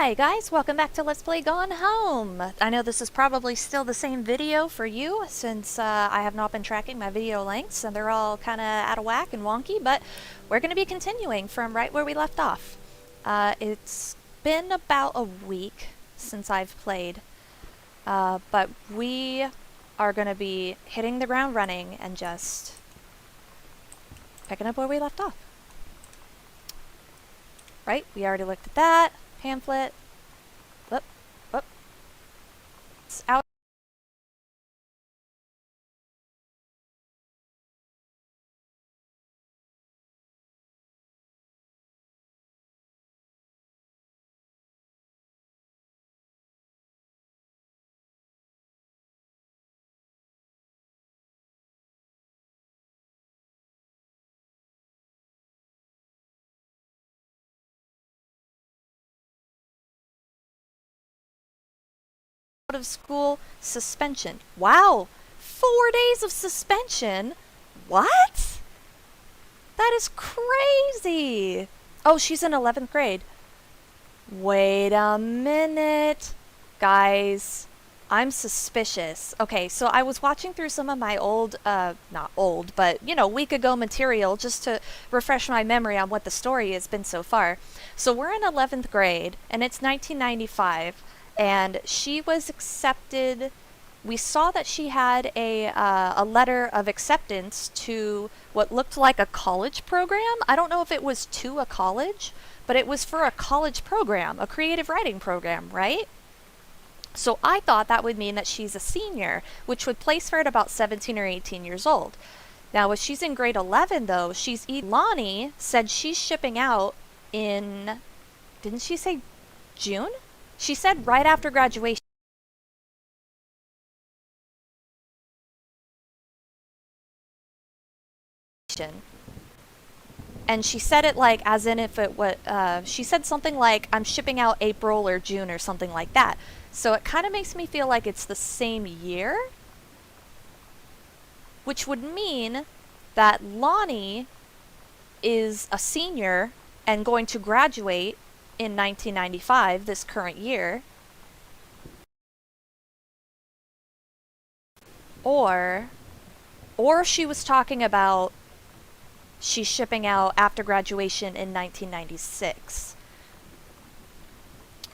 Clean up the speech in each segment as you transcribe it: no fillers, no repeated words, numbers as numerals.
Hi guys, welcome back to Let's Play Gone Home. I know this is probably still the same video for you since I have not been tracking my video lengths and they're all kind of out of whack and wonky, but we're going to be continuing from right where we left off. It's been about a week since I've played, but we are going to be hitting the ground running and just picking up where we left off. Right, we already looked at that. Pamphlet. Whoop, whoop. It's out. Out of school suspension. Wow! 4 days of suspension? What? That is crazy! Oh, she's in 11th grade. Wait a minute. Guys, I'm suspicious. Okay, so I was watching through some of my old, not old, but, you know, week ago material just to refresh my memory on what the story has been so far. So we're in 11th grade, and it's 1995. And she was accepted. We saw that she had a letter of acceptance to what looked like a college program. I don't know if it was to a college, but it was for a college program, a creative writing program, right? So I thought that would mean that she's a senior, which would place her at about 17 or 18 years old. Now, if she's in grade 11, though, Lonnie said she's shipping out in, didn't she say June? She said right after graduation. And she said it like as in if it was, she said something like, I'm shipping out April or June or something like that. So it kind of makes me feel like it's the same year. Which would mean that Lonnie is a senior and going to graduate in 1995, this current year. Or she was talking about she's shipping out after graduation in 1996.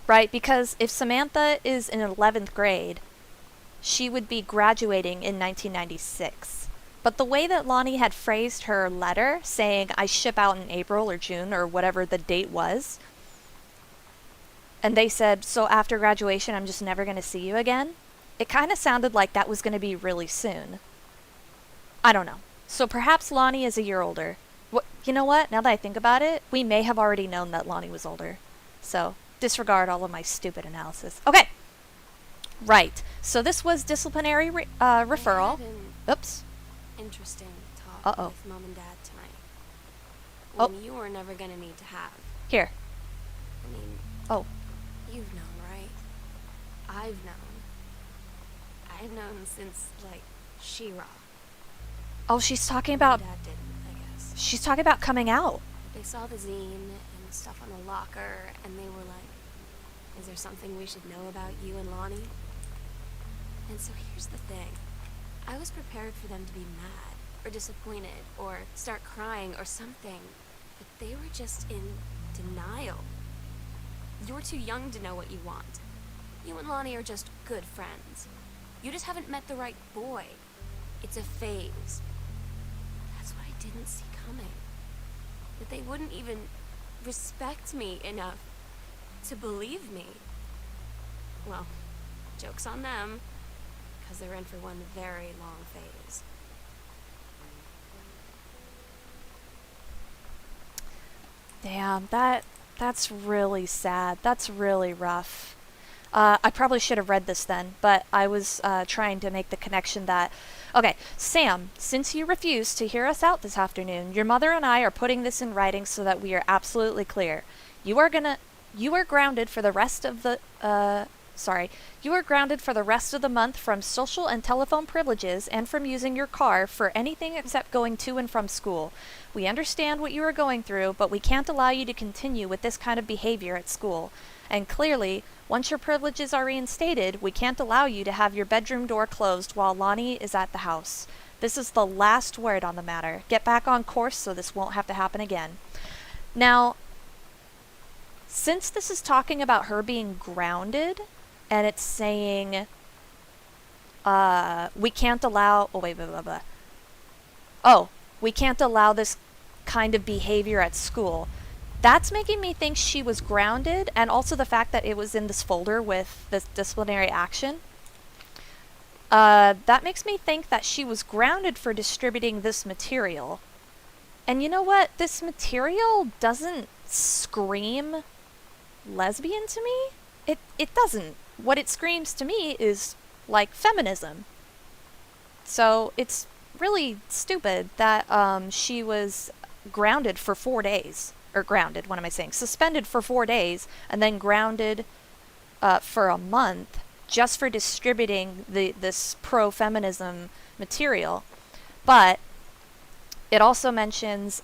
Right? Because if Samantha is in 11th grade, she would be graduating in 1996. But the way that Lonnie had phrased her letter, saying, I ship out in April or June or whatever the date was, and they said, so after graduation, I'm just never going to see you again, it kind of sounded like that was going to be really soon. I don't know. So perhaps Lonnie is a year older. You know what? Now that I think about it, we may have already known that Lonnie was older. So disregard all of my stupid analysis. Okay. Right. So this was disciplinary referral. Oops. Interesting talk with Mom and Dad tonight. When you were never going to need to have. Here. I mean, you've known, right? I've known. I've known since, like, She-Ra. Oh, she's talking about... Dad didn't, I guess. She's talking about coming out. They saw the zine and stuff on the locker, and they were like, is there something we should know about you and Lonnie? And so here's the thing. I was prepared for them to be mad, or disappointed, or start crying, or something. But they were just in denial. You're too young to know what you want. You and Lonnie are just good friends. You just haven't met the right boy. It's a phase. That's what I didn't see coming. That they wouldn't even respect me enough to believe me. Well, joke's on them, because they're in for one very long phase. Damn, that's really sad. That's really rough. I probably should have read this then, but I was trying to make the connection that... Okay, Sam, since you refused to hear us out this afternoon, your mother and I are putting this in writing so that we are absolutely clear. You are grounded for the rest of the sorry, you are grounded for the rest of the month from social and telephone privileges and from using your car for anything except going to and from school. We understand what you are going through, but we can't allow you to continue with this kind of behavior at school. And clearly, once your privileges are reinstated, we can't allow you to have your bedroom door closed while Lonnie is at the house. This is the last word on the matter. Get back on course so this won't have to happen again. Now, since this is talking about her being grounded, and it's saying, we can't allow, we can't allow this kind of behavior at school. That's making me think she was grounded, and also the fact that it was in this folder with this disciplinary action. That makes me think that she was grounded for distributing this material. And you know what? This material doesn't scream lesbian to me. It doesn't. What it screams to me is like feminism. So it's really stupid that she was grounded for 4 days. Or grounded, what am I saying? Suspended for 4 days and then grounded for a month just for distributing this pro-feminism material. But it also mentions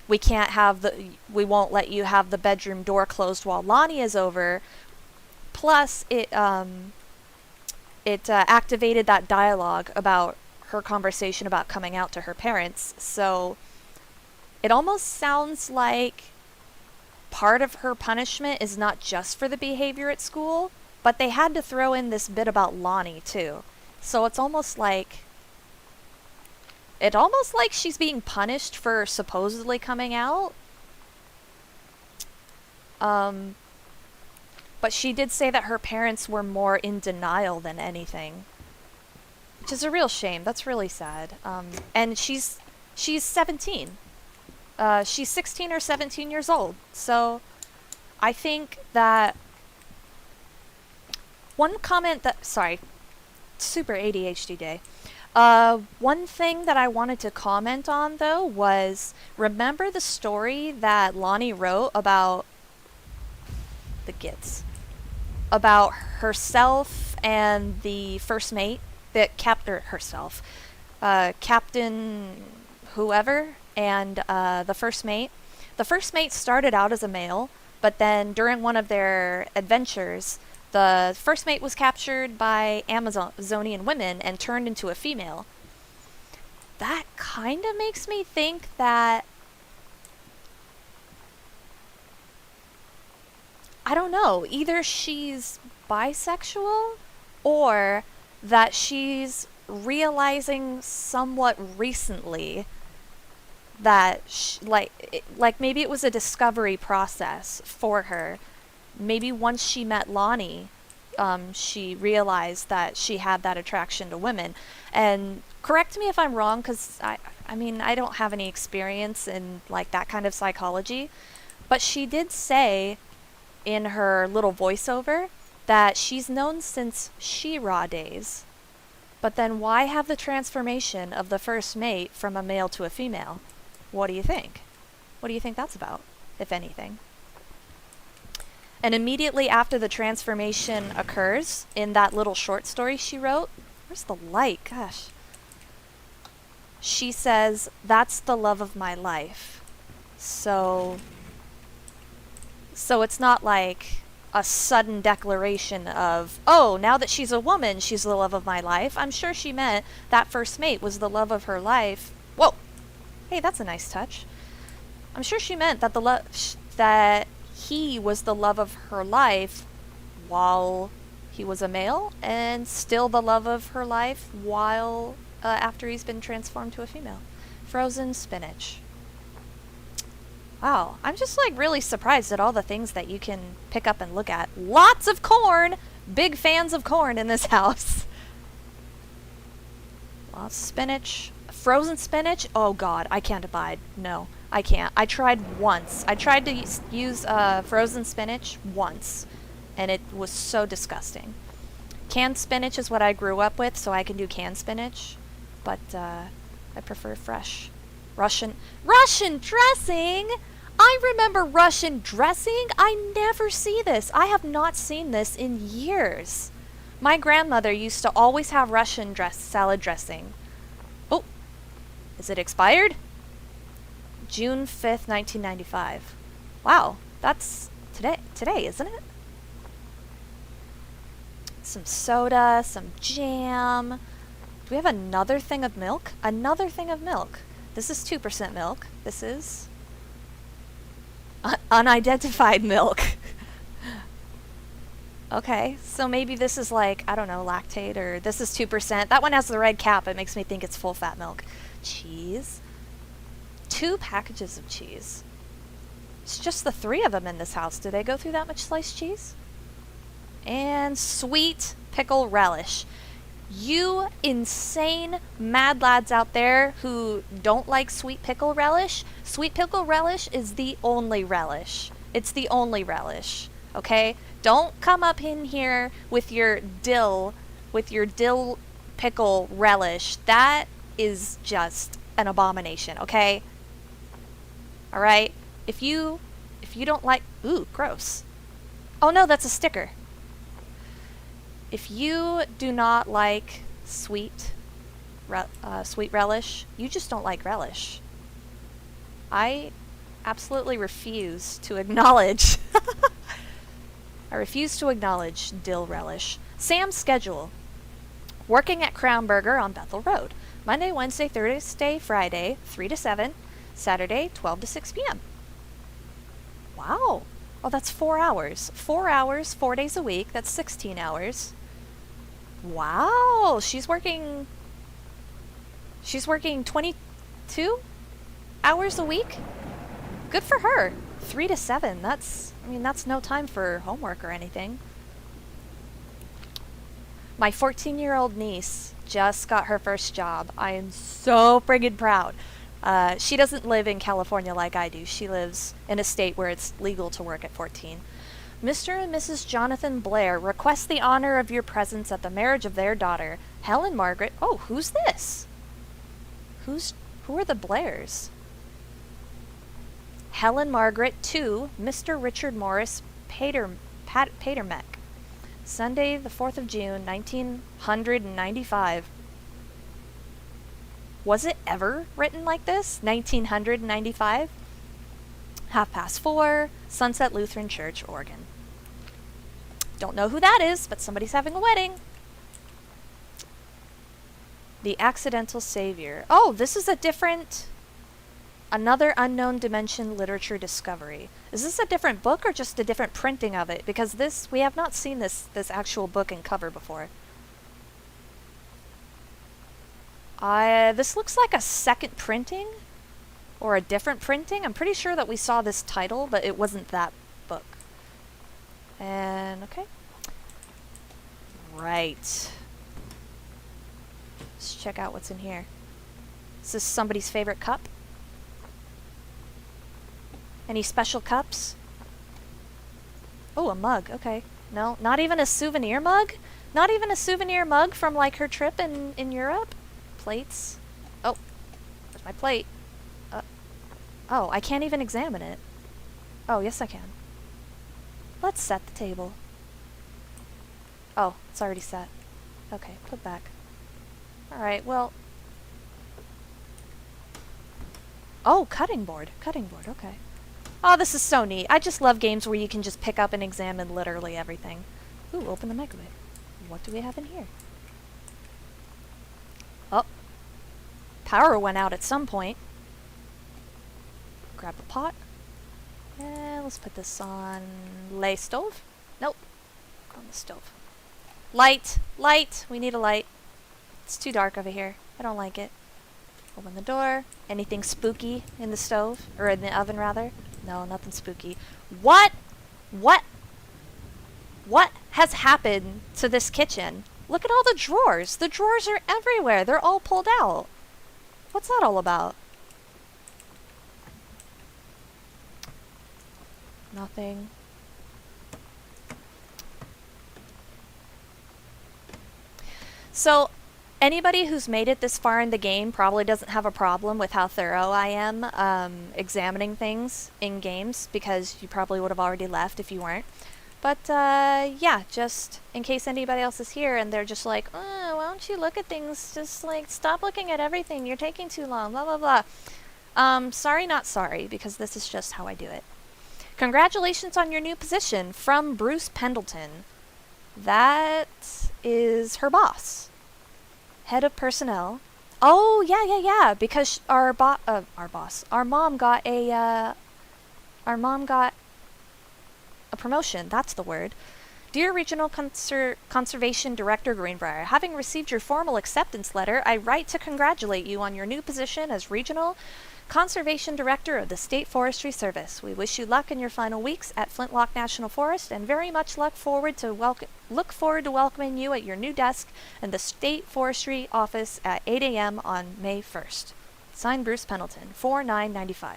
we won't let you have the bedroom door closed while Lonnie is over. Plus, it activated that dialogue about her conversation about coming out to her parents. So it almost sounds like part of her punishment is not just for the behavior at school, but they had to throw in this bit about Lonnie too. So it's almost like she's being punished for supposedly coming out. But she did say that her parents were more in denial than anything, which is a real shame. That's really sad. And she's 17. She's 16 or 17 years old. So I think that one comment that, sorry, super ADHD day. One thing that I wanted to comment on, though, was remember the story that Lonnie wrote about the Gits? About herself and the first mate that herself. Captain whoever and the first mate. The first mate started out as a male, but then during one of their adventures, the first mate was captured by Amazonian women and turned into a female. That kind of makes me think that, I don't know, either she's bisexual or that she's realizing somewhat recently that like maybe it was a discovery process for her. Maybe once she met Lonnie, she realized that she had that attraction to women. And correct me if I'm wrong, because I mean, I don't have any experience in like that kind of psychology, but she did say in her little voiceover that she's known since She-Ra days. But then why have the transformation of the first mate from a male to a female? What do you think? What do you think that's about, if anything? And immediately after the transformation occurs, in that little short story she wrote, where's the light? Gosh. She says, "That's the love of my life." So it's not like a sudden declaration of, oh, now that she's a woman, she's the love of my life. I'm sure she meant that first mate was the love of her life. Whoa! Hey, that's a nice touch. I'm sure she meant that that he was the love of her life while he was a male, and still the love of her life while after he's been transformed to a female. Frozen spinach. Wow, I'm just like really surprised at all the things that you can pick up and look at. Lots of corn! Big fans of corn in this house. Lots of spinach. Frozen spinach? Oh god, I can't abide. No, I can't. I tried once. I tried to use frozen spinach once, and it was so disgusting. Canned spinach is what I grew up with, so I can do canned spinach, but I prefer fresh. Russian dressing? I remember Russian dressing. I never see this. I have not seen this in years. My grandmother used to always have Russian salad dressing. Oh, is it expired? June 5th, 1995. Wow, that's today, isn't it? Some soda, some jam. Do we have another thing of milk? Another thing of milk. This is 2% milk. This is unidentified milk. Okay, so maybe this is like, I don't know, lactate, or this is 2%. That one has the red cap. It makes me think it's full fat milk. Cheese. 2 packages of cheese. It's just the 3 of them in this house. Do they go through that much sliced cheese? And sweet pickle relish. You insane mad lads out there who don't like sweet pickle relish is the only relish. It's the only relish. Okay? Don't come up in here with your dill pickle relish. That is just an abomination, okay? Alright? If you don't like... Ooh, gross. Oh no, that's a sticker. If you do not like sweet relish, you just don't like relish. I absolutely refuse to acknowledge... I refuse to acknowledge dill relish. Sam's schedule. Working at Crown Burger on Bethel Road. Monday, Wednesday, Thursday, Friday, 3 to 7. Saturday, 12 to 6 p.m. Wow. Oh, that's 4 hours. 4 hours, 4 days a week. That's 16 hours. Wow. She's working 22 hours a week? Good for her. 3 to 7. That's no time for homework or anything. My 14-year-old niece just got her first job. I am so friggin' proud. She doesn't live in California like I do. She lives in a state where it's legal to work at 14. Mr. and Mrs. Jonathan Blair request the honor of your presence at the marriage of their daughter, Helen Margaret. Oh, who's this? Who are the Blairs? Helen Margaret to Mr. Richard Morris Patermeck. Sunday, the 4th of June, 1995. Was it ever written like this? 1995? 4:30, Sunset Lutheran Church, Oregon. Don't know who that is, but somebody's having a wedding. The Accidental Savior. Oh, this is another unknown dimension literature discovery. Is this a different book or just a different printing of it? Because we have not seen this actual book and cover before. This looks like a second printing or a different printing. I'm pretty sure that we saw this title, but it wasn't that book. And okay. Right. Let's check out what's in here. Is this somebody's favorite cup? Any special cups? Oh, a mug. Okay. No, not even a souvenir mug? Not even a souvenir mug from like her trip in Europe? Plates. Oh, there's my plate. Oh, I can't even examine it. Oh, yes I can. Let's set the table. Oh, it's already set. Okay, put back. Alright, well... Oh, cutting board. Cutting board, okay. Oh, this is so neat. I just love games where you can just pick up and examine literally everything. Ooh, open the microwave. What do we have in here? Oh. Power went out at some point. Grab the pot. And let's put this on lay stove. Nope. On the stove. Light! Light! We need a light. It's too dark over here. I don't like it. Open the door. Anything spooky in the stove? Or in the oven, rather? No, nothing spooky. What has happened to this kitchen? Look at all the drawers. The drawers are everywhere. They're all pulled out. What's that all about? Nothing. So, Anybody who's made it this far in the game probably doesn't have a problem with how thorough I am examining things in games, because you probably would have already left if you weren't. But yeah, just in case anybody else is here and they're just like, oh, why don't you look at things? Just like stop looking at everything. You're taking too long. Blah blah blah. Sorry, not sorry, because this is just how I do it. Congratulations on your new position from Bruce Pendleton. That is her boss. Head of personnel. Oh, yeah, because our mom got a promotion, that's the word. Dear Regional Conservation Director Greenbrier, having received your formal acceptance letter, I write to congratulate you on your new position as Regional Conservation Director of the State Forestry Service. We wish you luck in your final weeks at Flintlock National Forest, and very much look forward to welcoming you at your new desk in the State Forestry Office at 8 a.m. on May 1st. Signed, Bruce Pendleton, 4/9/95.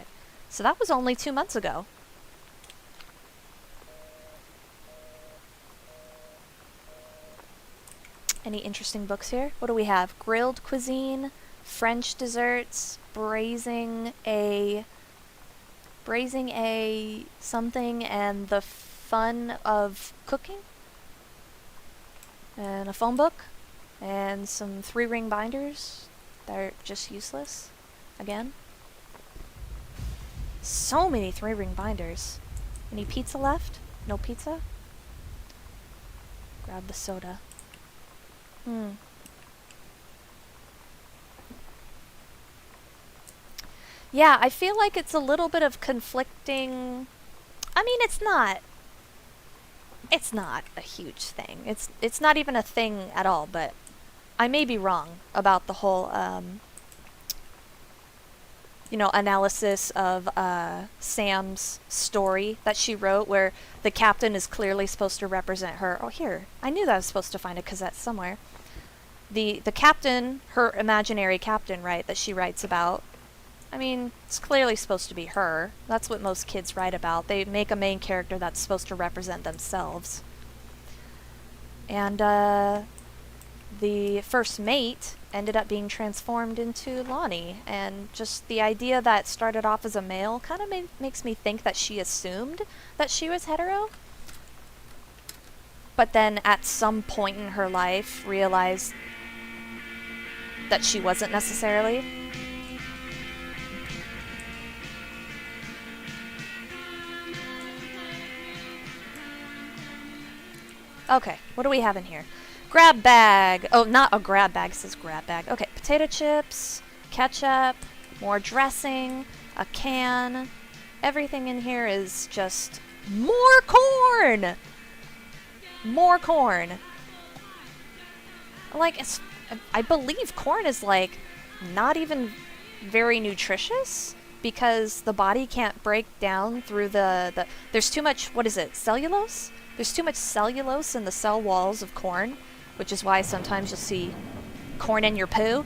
So that was only 2 months ago. Any interesting books here? What do we have? Grilled cuisine, French desserts, braising a something, and the fun of cooking, and a phone book, and some 3-ring binders that are just useless again. So many 3-ring binders. Any pizza left? No pizza? Grab the soda. Yeah, I feel like it's a little bit of conflicting. I mean, it's not a huge thing. It's not even a thing at all, but I may be wrong about the whole analysis of Sam's story that she wrote, where the captain is clearly supposed to represent her. Oh, here. I knew that I was supposed to find a cassette somewhere. The captain, her imaginary captain, right, that she writes about, I mean, it's clearly supposed to be her. That's what most kids write about. They make a main character that's supposed to represent themselves. And the first mate ended up being transformed into Lonnie, and just the idea that started off as a male kind of makes me think that she assumed that she was hetero, but then at some point in her life realized that she wasn't necessarily. Okay, what do we have in here? Grab bag. Oh, not a grab bag. It says grab bag. Okay, potato chips, ketchup, more dressing, a can. Everything in here is just more corn! More corn. Like, I believe corn is, like, not even very nutritious, because the body can't break down through the there's too much, what is it, cellulose? There's too much cellulose in the cell walls of corn, which is why sometimes you'll see corn in your poo,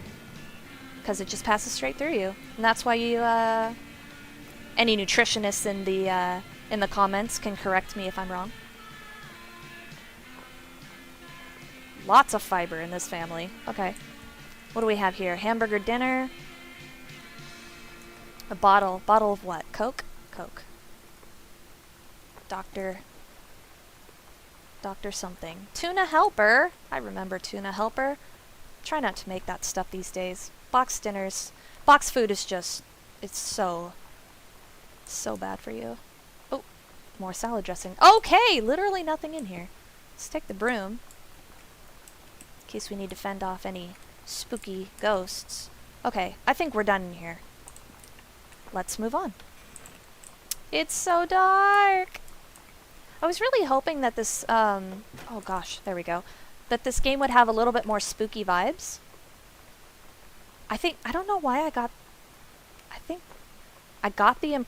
because it just passes straight through you. And that's why you, any nutritionists in the comments can correct me if I'm wrong. Lots of fiber in this family. Okay. What do we have here? Hamburger dinner. A bottle. Bottle of what? Coke? Coke. Dr. something. Tuna helper. I remember tuna helper. Try not to make that stuff these days. Box dinners. Box food is just, it's so bad for you. Oh, more salad dressing. Okay, literally nothing in here. Let's take the broom, in case we need to fend off any spooky ghosts. Okay, I think we're done in here. Let's move on. It's so dark! I was really hoping that this, oh gosh, there we go. That this game would have a little bit more spooky vibes. I don't know why I got the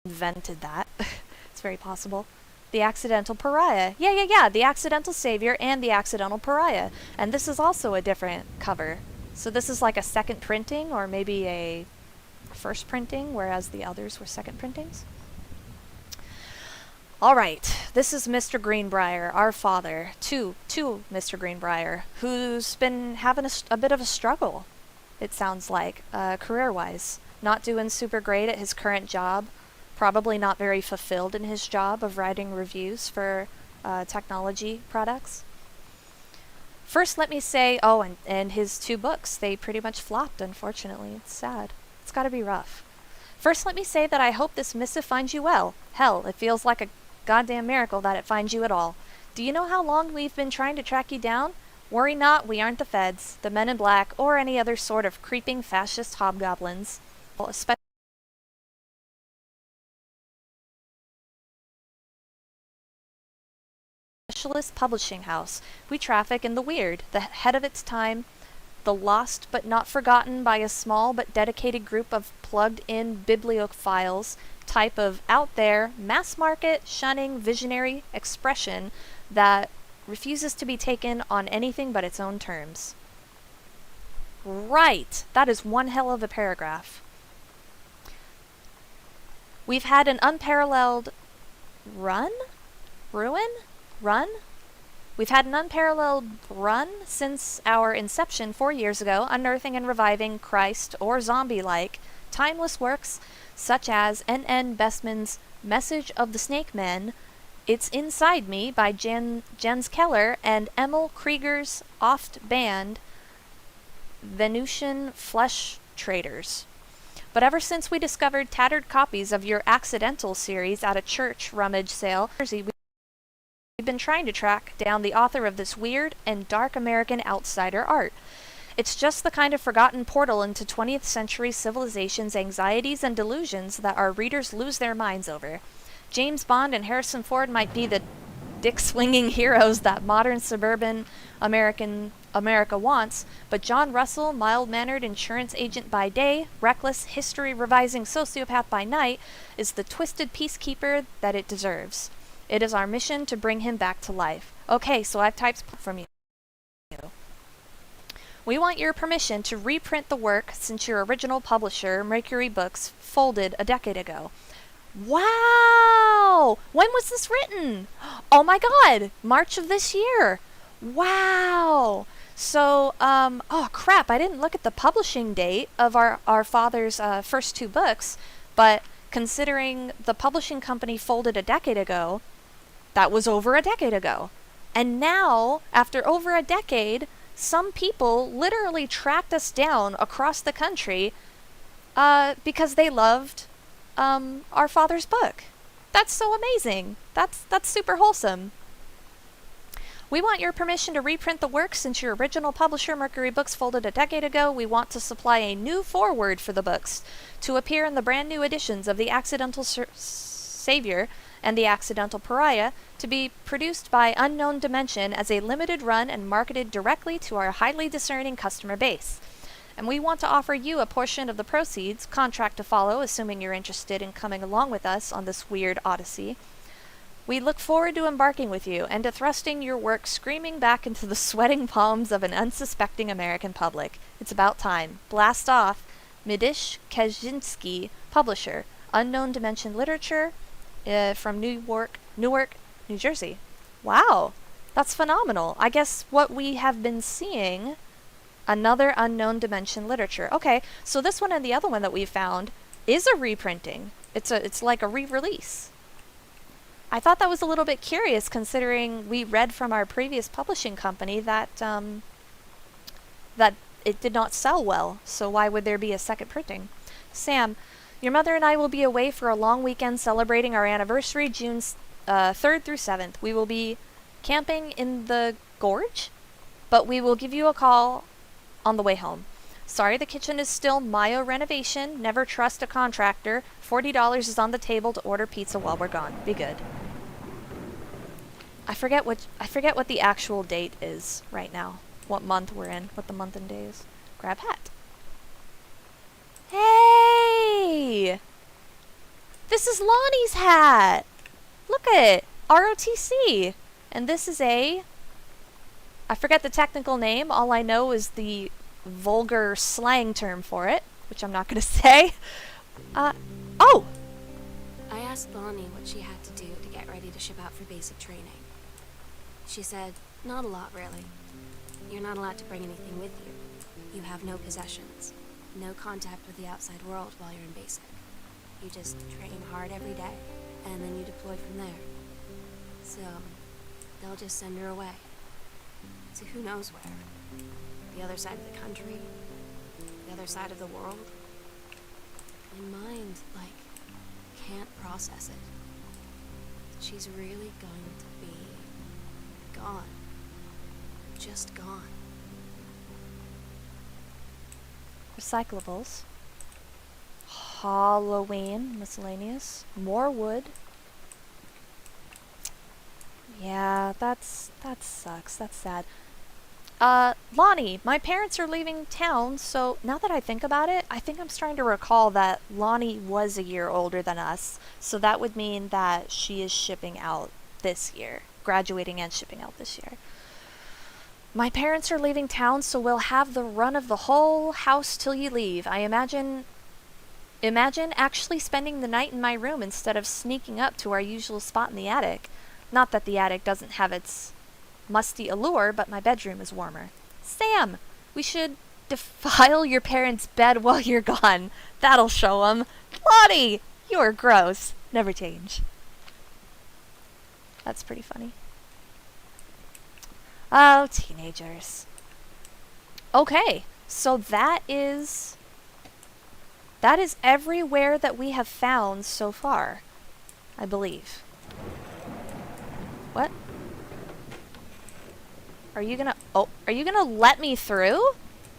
invented that. It's very possible. The Accidental Pariah. Yeah. The Accidental Savior and the Accidental Pariah. And this is also a different cover. So this is like a second printing, or maybe a first printing, whereas the others were second printings. All right, this is Mr. Greenbrier, our father, to Mr. Greenbrier, who's been having a bit of a struggle, it sounds like, career-wise. Not doing super great at his current job, probably not very fulfilled in his job of writing reviews for technology products. First, let me say, and his 2 books, they pretty much flopped, unfortunately. It's sad. It's gotta be rough. First, let me say that I hope this missive finds you well. Hell, it feels like a goddamn miracle that it finds you at all. Do you know how long we've been trying to track you down? Worry not, we aren't the feds, the men in black, or any other sort of creeping fascist hobgoblins. Especially specialist publishing house. We traffic in the weird, the head of its time, the lost but not forgotten by a small but dedicated group of plugged-in bibliophiles type of out there, mass market, shunning, visionary expression that refuses to be taken on anything but its own terms. Right! That is one hell of a paragraph. We've had an unparalleled run? We've had an unparalleled run since our inception 4 years ago, unearthing and reviving Christ or zombie-like timeless works such as N.N. Bestman's Message of the Snake Men, It's Inside Me by Jens Keller, and Emil Krieger's oft-banned Venusian Flesh Traders. But ever since we discovered tattered copies of your Accidental series at a church rummage sale, we've been trying to track down the author of this weird and dark American outsider art. It's just the kind of forgotten portal into 20th century civilization's anxieties and delusions that our readers lose their minds over. James Bond and Harrison Ford might be the dick-swinging heroes that modern suburban America wants, but John Russell, mild-mannered insurance agent by day, reckless history-revising sociopath by night, is the twisted peacekeeper that it deserves. It is our mission to bring him back to life. Okay, so I've typed from you. We want your permission to reprint the work since your original publisher, Mercury Books, folded a decade ago. Wow! When was this written? Oh my god! March of this year! Wow! So, oh crap, I didn't look at the publishing date of our father's first 2 books, but considering the publishing company folded a decade ago, that was over a decade ago. And now, after over a decade, some people literally tracked us down across the country because they loved our father's book. That's so amazing. That's super wholesome. We want your permission to reprint the work since your original publisher, Mercury Books, folded a decade ago. We want to supply a new foreword for the books to appear in the brand new editions of The Accidental Savior and The Accidental Pariah, to be produced by Unknown Dimension as a limited run and marketed directly to our highly discerning customer base. And we want to offer you a portion of the proceeds, contract to follow, assuming you're interested in coming along with us on this weird odyssey. We look forward to embarking with you and to thrusting your work screaming back into the sweating palms of an unsuspecting American public. It's about time. Blast off. Midish Kaczynski, publisher, Unknown Dimension Literature, from Newark, New Jersey. Wow, that's phenomenal. I guess what we have been seeing, another Unknown Dimension Literature. Okay, so this one and the other one that we found is a reprinting. It's like a re-release. I thought that was a little bit curious, considering we read from our previous publishing company that that it did not sell well. So why would there be a second printing? Sam, your mother and I will be away for a long weekend celebrating our anniversary, June 3rd through 7th. We will be camping in the gorge, but we will give you a call on the way home. Sorry, the kitchen is still Mayo renovation. Never trust a contractor. $40 is on the table to order pizza while we're gone. Be good. I forget what the actual date is right now. What month we're in. What the month and day is. Grab hat. Hey! This is Lonnie's hat! Look at it! ROTC! And this is I forget the technical name. All I know is the vulgar slang term for it. which I'm not going to say. Oh! I asked Lonnie what she had to do to get ready to ship out for basic training. She said, not a lot, really. You're not allowed to bring anything with you. You have no possessions, no contact with the outside world while you're in basic. You just train hard every day, and then you deploy from there. So, they'll just send her away. To who knows where. The other side of the country. The other side of the world. My mind, can't process it. She's really going to be gone. Just gone. Recyclables. Halloween, miscellaneous. More wood. Yeah, that sucks. That's sad. Lonnie, my parents are leaving town, so now that I think about it, I think I'm starting to recall that Lonnie was a year older than us, so that would mean that she is shipping out this year. Graduating and shipping out this year. My parents are leaving town, so we'll have the run of the whole house till you leave. I imagine actually spending the night in my room instead of sneaking up to our usual spot in the attic. Not that the attic doesn't have its musty allure, but my bedroom is warmer. Sam, we should defile your parents' bed while you're gone. That'll show 'em. Lottie, you're gross. Never change. That's pretty funny. Oh, teenagers. Okay, so that is everywhere that we have found so far, I believe. What? Are you gonna let me through?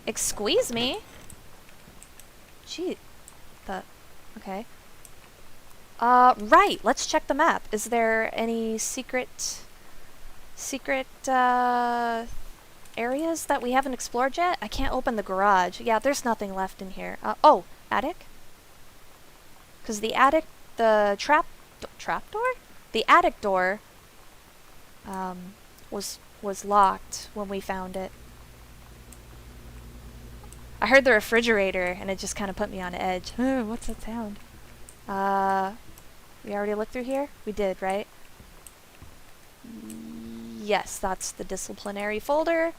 Excuse me? Gee, okay. Right, let's check the map. Is there any secret, areas that we haven't explored yet? I can't open the garage. Yeah, there's nothing left in here. Oh, attic? Because the attic, the trap door? The attic door, was locked when we found it. I heard the refrigerator and it just kind of put me on edge. What's that sound? We already looked through here? We did, right? Yes, that's the disciplinary folder.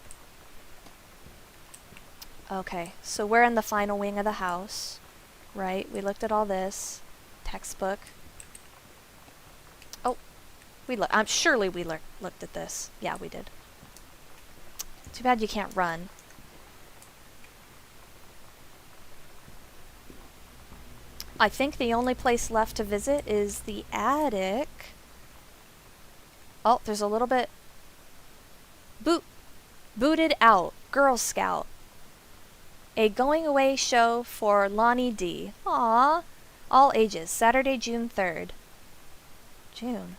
Okay, so we're in the final wing of the house, right? We looked at all this. Textbook. Oh, surely we looked at this. Yeah, we did. Too bad you can't run. I think the only place left to visit is the attic. Oh, there's a little bit. Booted out. Girl Scout. A going away show for Lonnie D. Aww. All ages. Saturday, June 3rd. June.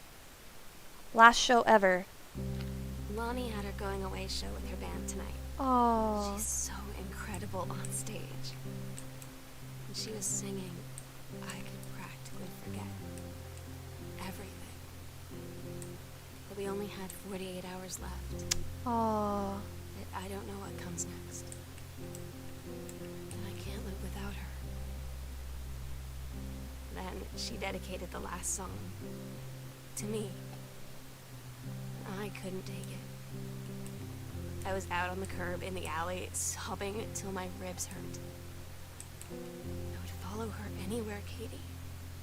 Last show ever. Lonnie had her going away show with her band tonight. Oh. She's so incredible on stage. When she was singing, I could practically forget everything. But we only had 48 hours left. Oh. I don't know what comes next. And I can't live without her. Then she dedicated the last song to me. I couldn't take it. I was out on the curb in the alley, sobbing till my ribs hurt. I would follow her anywhere, Katie.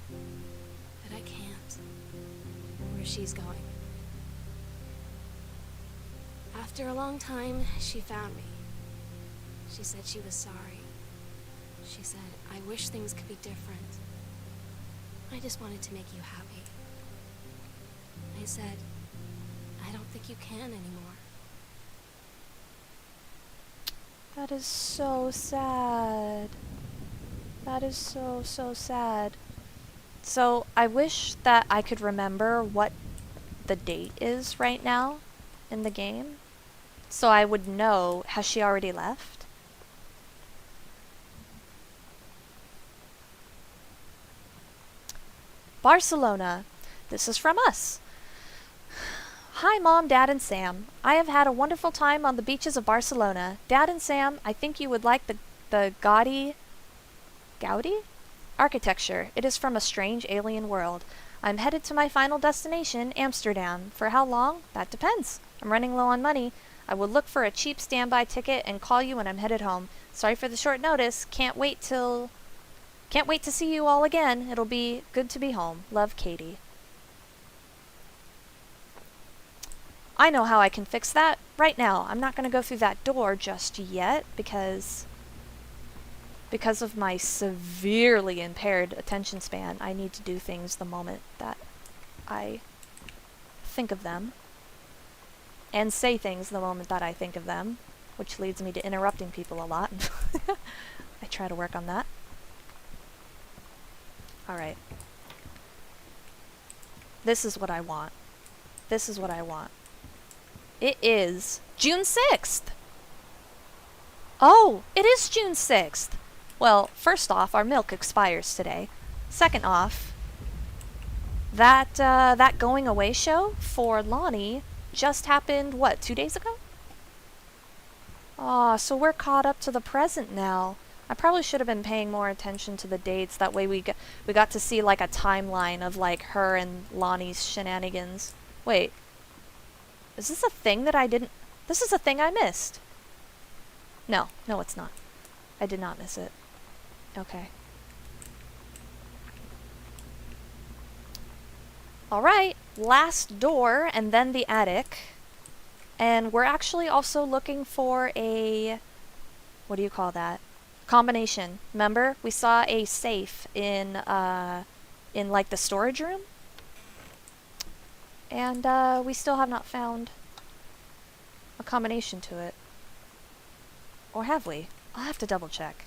But I can't. Where she's going. After a long time, she found me. She said she was sorry. She said, I wish things could be different. I just wanted to make you happy. I said, I don't think you can anymore. That is so sad. That is so, so sad. So, I wish that I could remember what the date is right now in the game. So I would know, has she already left? Barcelona. This is from us. Hi, Mom, Dad, and Sam. I have had a wonderful time on the beaches of Barcelona. Dad and Sam, I think you would like the gaudy Gaudi? Architecture. It is from a strange alien world. I'm headed to my final destination, Amsterdam. For how long? That depends. I'm running low on money. I will look for a cheap standby ticket and call you when I'm headed home. Sorry for the short notice. Can't wait to see you all again. It'll be good to be home. Love, Katie. I know how I can fix that right now. I'm not going to go through that door just yet because of my severely impaired attention span. I need to do things the moment that I think of them and say things the moment that I think of them, which leads me to interrupting people a lot. I try to work on that. Alright. This is what I want. This is what I want. It is June 6th! Oh, it is June 6th! Well, first off, our milk expires today. Second off, that going away show for Lonnie just happened, what, 2 days ago? Aw, so we're caught up to the present now. I probably should have been paying more attention to the dates. That way we got to see like a timeline of like her and Lonnie's shenanigans. Wait. Is this a thing that I didn't... This is a thing I missed. No, it's not. I did not miss it. Okay. Alright, last door and then the attic. And we're actually also looking for a... What do you call that? Combination. Remember? We saw a safe in like the storage room? And we still have not found a combination to it. Or have we? I'll have to double check.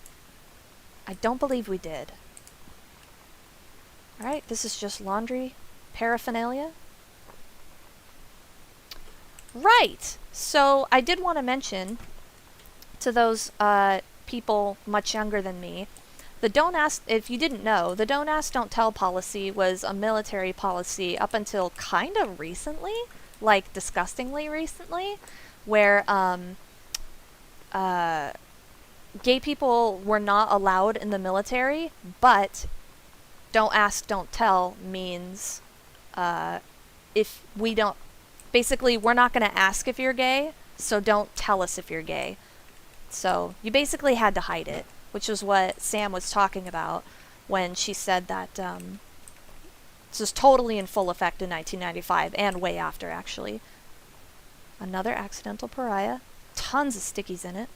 I don't believe we did. Alright, this is just laundry paraphernalia. Right! So, I did want to mention to those people much younger than me, the don't ask, if you didn't know, the don't ask, don't tell policy was a military policy up until kind of recently, like disgustingly recently, where gay people were not allowed in the military, but don't ask, don't tell means if we don't, basically we're not going to ask if you're gay, so don't tell us if you're gay. So you basically had to hide it, which is what Sam was talking about when she said that this was totally in full effect in 1995 and way after, actually. Another accidental pariah. Tons of stickies in it.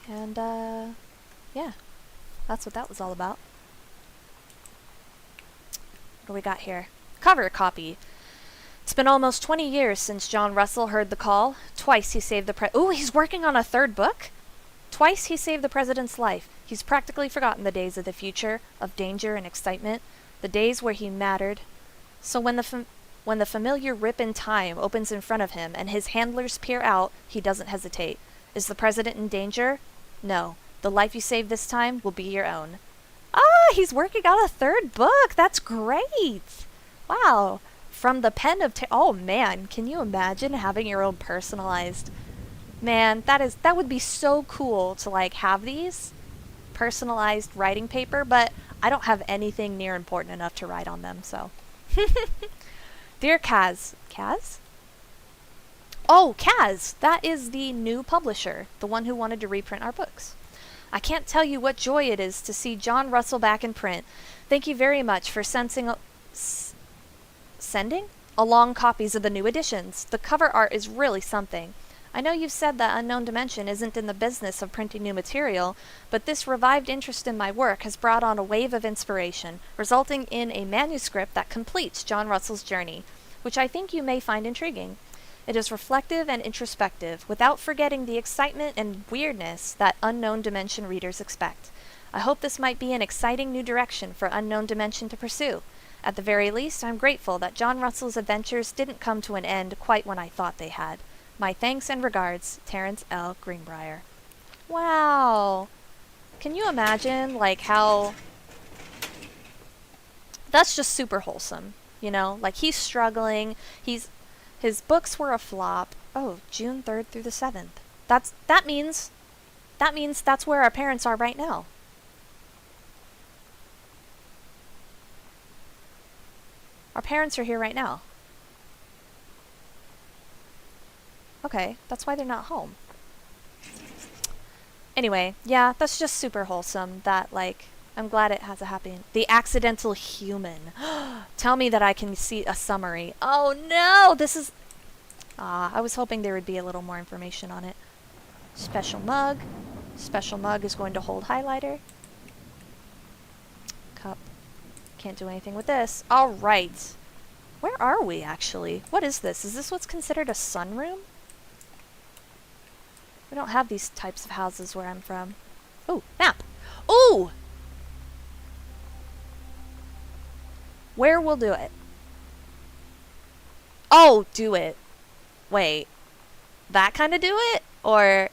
And, yeah. That's what that was all about. What do we got here? Cover copy. It's been almost 20 years since John Russell heard the call. Twice he saved the Ooh, he's working on a third book? Twice he saved the president's life. He's practically forgotten the days of the future, of danger and excitement, the days where he mattered. So when the familiar rip in time opens in front of him and his handlers peer out, he doesn't hesitate. Is the president in danger? No. The life you save this time will be your own. Ah, he's working on a third book. That's great. Wow. From the pen of... oh, man. Can you imagine having your own personalized... Man, that would be so cool to, like, have these personalized writing paper, but I don't have anything near important enough to write on them, so... Dear Kaz. Kaz? Oh, Kaz! That is the new publisher, the one who wanted to reprint our books. I can't tell you what joy it is to see John Russell back in print. Thank you very much for sending along copies of the new editions. The cover art is really something. I know you've said that Unknown Dimension isn't in the business of printing new material, but this revived interest in my work has brought on a wave of inspiration, resulting in a manuscript that completes John Russell's journey, which I think you may find intriguing. It is reflective and introspective, without forgetting the excitement and weirdness that Unknown Dimension readers expect. I hope this might be an exciting new direction for Unknown Dimension to pursue. At the very least, I'm grateful that John Russell's adventures didn't come to an end quite when I thought they had. My thanks and regards, Terrence L. Greenbrier. Wow! Can you imagine, like, how... That's just super wholesome, you know? Like, he's struggling, his books were a flop. Oh, June 3rd through the 7th. That means that's where our parents are right now. Our parents are here right now. Okay, that's why they're not home. Anyway, yeah, that's just super wholesome that, like, I'm glad it has a happy end. The accidental human. Tell me that I can see a summary. Oh no, this is... I was hoping there would be a little more information on it. Special mug. Special mug is going to hold highlighter. Cup. Can't do anything with this. Alright. Where are we, actually? What is this? Is this what's considered a sunroom? We don't have these types of houses where I'm from. Ooh, map! Ooh! Where will do it? Oh, do it. Wait. That kind of do it? Or...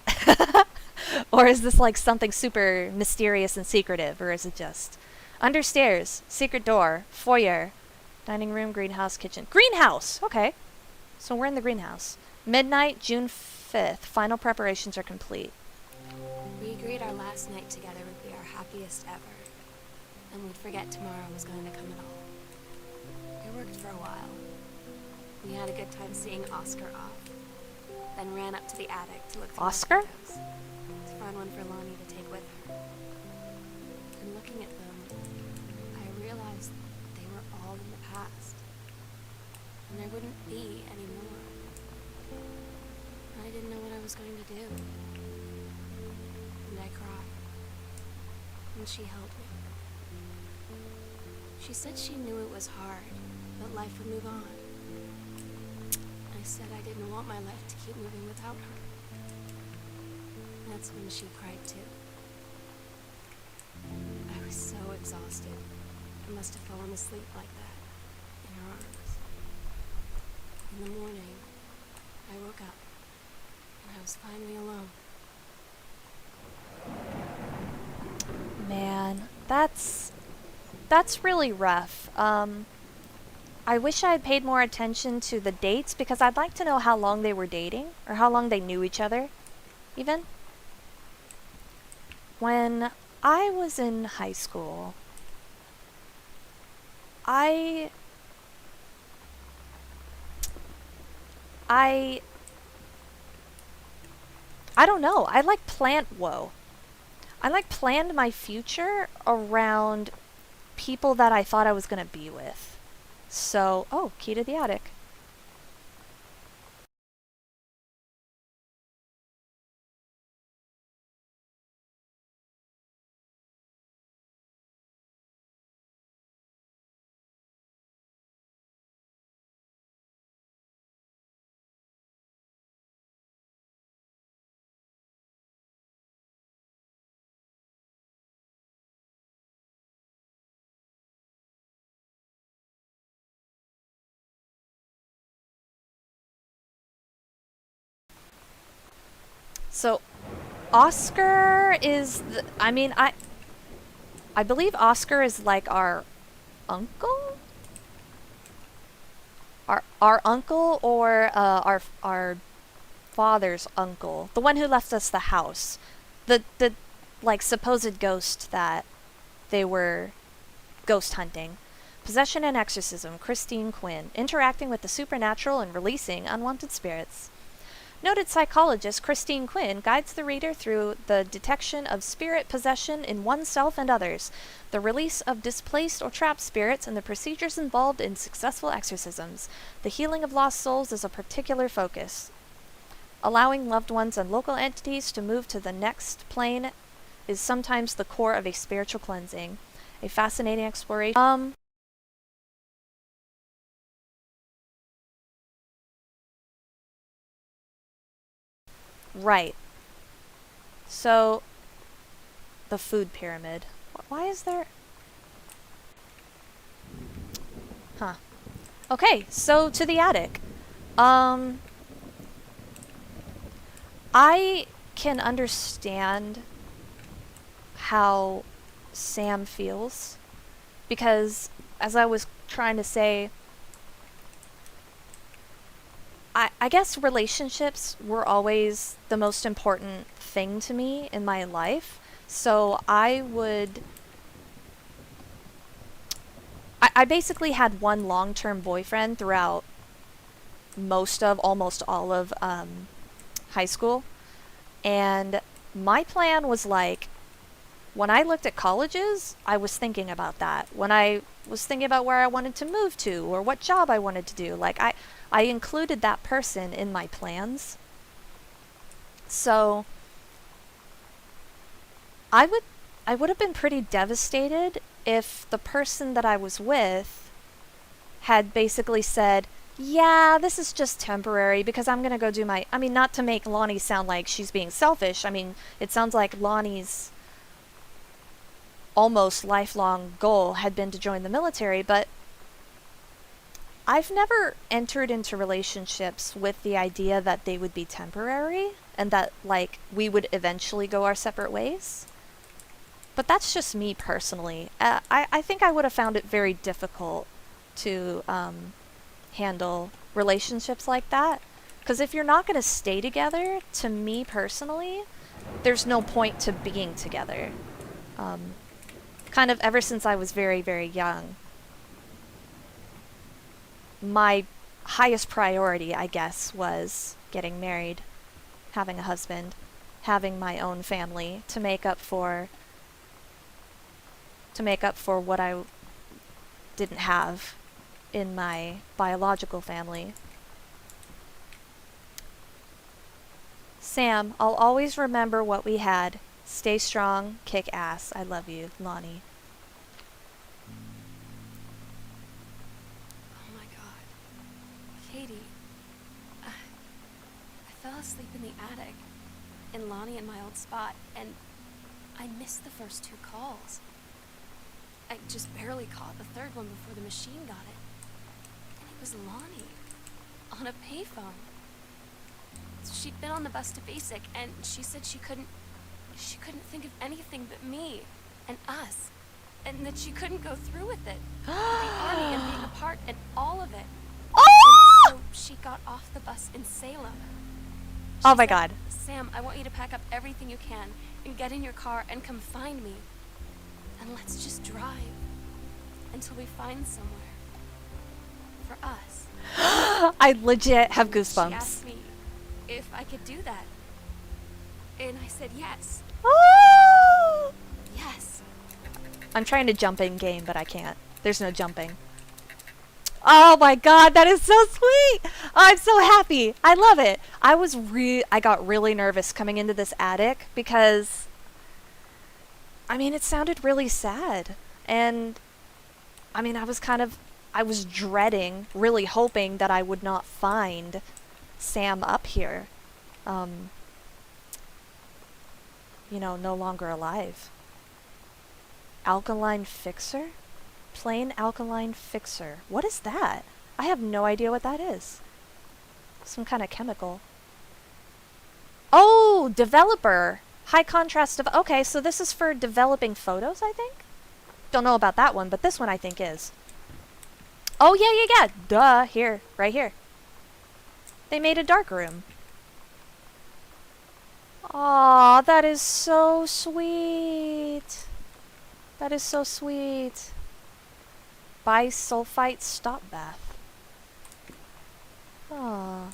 or is this like something super mysterious and secretive? Or is it just... Under stairs, secret door, foyer, dining room, greenhouse, kitchen. Greenhouse! Okay. So we're in the greenhouse. Midnight, June 5th. Final preparations are complete. We agreed our last night together would be our happiest ever. And we'd forget tomorrow was going to come at all. It worked for a while. We had a good time seeing Oscar off. Then ran up to the attic to look through Oscar? the photos, to find one for Lonnie to take with her. And looking at them, I realized they were all in the past. And there wouldn't be any more. I didn't know what I was going to do. And I cried. And she held me. She said she knew it was hard, but life would move on. I said I didn't want my life to keep moving without her. That's when she cried too. I was so exhausted. I must have fallen asleep like that, in her arms. In the morning, I woke up, and I was finally alone. Man, that's really rough. I wish I had paid more attention to the dates because I'd like to know how long they were dating or how long they knew each other, even. When I was in high school, I don't know. I like planned my future around people that I thought I was going to be with. So, oh, key to the attic. So, Oscar is I believe Oscar is like our uncle? Our uncle or our father's uncle. The one who left us the house. The like supposed ghost that they were ghost hunting. Possession and exorcism, Christine Quinn. Interacting with the supernatural and releasing unwanted spirits. Noted psychologist Christine Quinn guides the reader through the detection of spirit possession in oneself and others, the release of displaced or trapped spirits, and the procedures involved in successful exorcisms. The healing of lost souls is a particular focus. Allowing loved ones and local entities to move to the next plane is sometimes the core of a spiritual cleansing. A fascinating exploration. Right. So, the food pyramid. Why is there... Huh. Okay, so to the attic. I can understand how Sam feels, because, as I was trying to say, I guess relationships were always the most important thing to me in my life. So I basically had one long term boyfriend throughout almost all of high school. And my plan was like, when I looked at colleges, I was thinking about that. When I was thinking about where I wanted to move to or what job I wanted to do, like I included that person in my plans. So I would I would have been pretty devastated if the person that I was with had basically said, "Yeah, this is just temporary because I'm going to go do my." I mean, not to make Lonnie sound like she's being selfish. I mean, it sounds like Lonnie's almost lifelong goal had been to join the military, but I've never entered into relationships with the idea that they would be temporary and that, like, we would eventually go our separate ways. But that's just me personally. I think I would have found it very difficult to handle relationships like that. Because if you're not going to stay together, to me personally, there's no point to being together. Kind of ever since I was very, very young, my highest priority, I guess, was getting married, having a husband, having my own family to make up for what I didn't have in my biological family. Sam, I'll always remember what we had. Stay strong, kick ass. I love you, Lonnie. Oh my god. Katie, I fell asleep in the attic, in Lonnie and my old spot, and I missed the first two calls. I just barely caught the third one before the machine got it. And it was Lonnie, on a payphone. She'd been on the bus to basic, and she said she couldn't think of anything but me and us, and that she couldn't go through with it. The army and being apart and all of it. Oh! And so she got off the bus in Salem. Oh She my said, god. "Sam, I want you to pack up everything you can and get in your car and come find me. And let's just drive until we find somewhere for us." I legit have She goosebumps. asked me if I could do that. And I said yes. Oh! Yes. I'm trying to jump in game, but I can't. There's no jumping. Oh my god, that is so sweet! I'm so happy. I love it. I got really nervous coming into this attic because I mean, it sounded really sad. And I mean, I was dreading, really hoping that I would not find Sam up here. No longer alive. Alkaline fixer? Plain alkaline fixer. What is that? I have no idea what that is. Some kind of chemical. Oh, developer. High contrast of... Okay, so this is for developing photos, I think? Don't know about that one, but this one I think is. Oh, yeah. Duh. Here. Right here. They made a dark room. Aw, that is so sweet. That is so sweet. Bisulfite stop bath. Aw.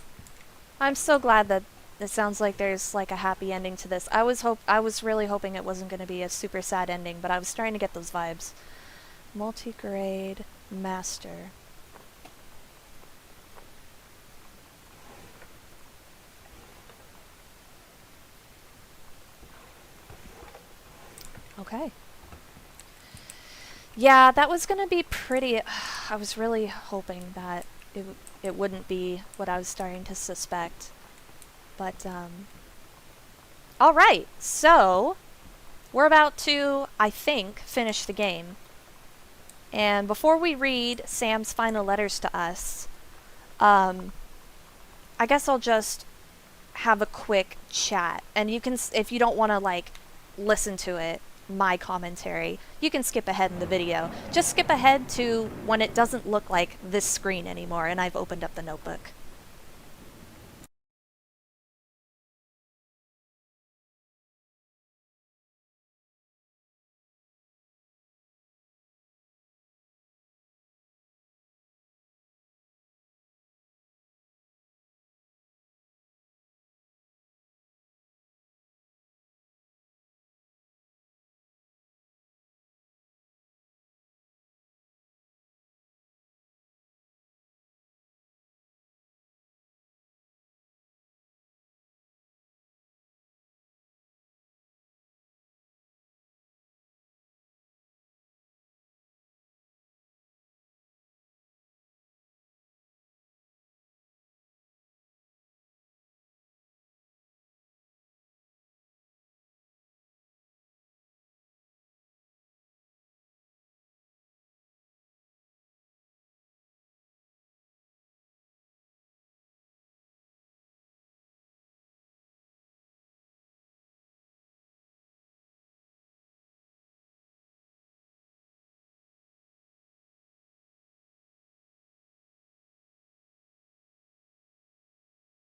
I'm so glad that it sounds like there's like a happy ending to this. I was really hoping it wasn't going to be a super sad ending, but I was starting to get those vibes. Multigrade master. Okay. Yeah, that was going to be pretty... I was really hoping that it wouldn't be what I was starting to suspect. But, alright, so we're about to, I think, finish the game. And before we read Sam's final letters to us, I guess I'll just have a quick chat. And you can, if you don't want to, like, listen to it, my commentary, you can skip ahead in the video. Just skip ahead to when it doesn't look like this screen anymore and I've opened up the notebook.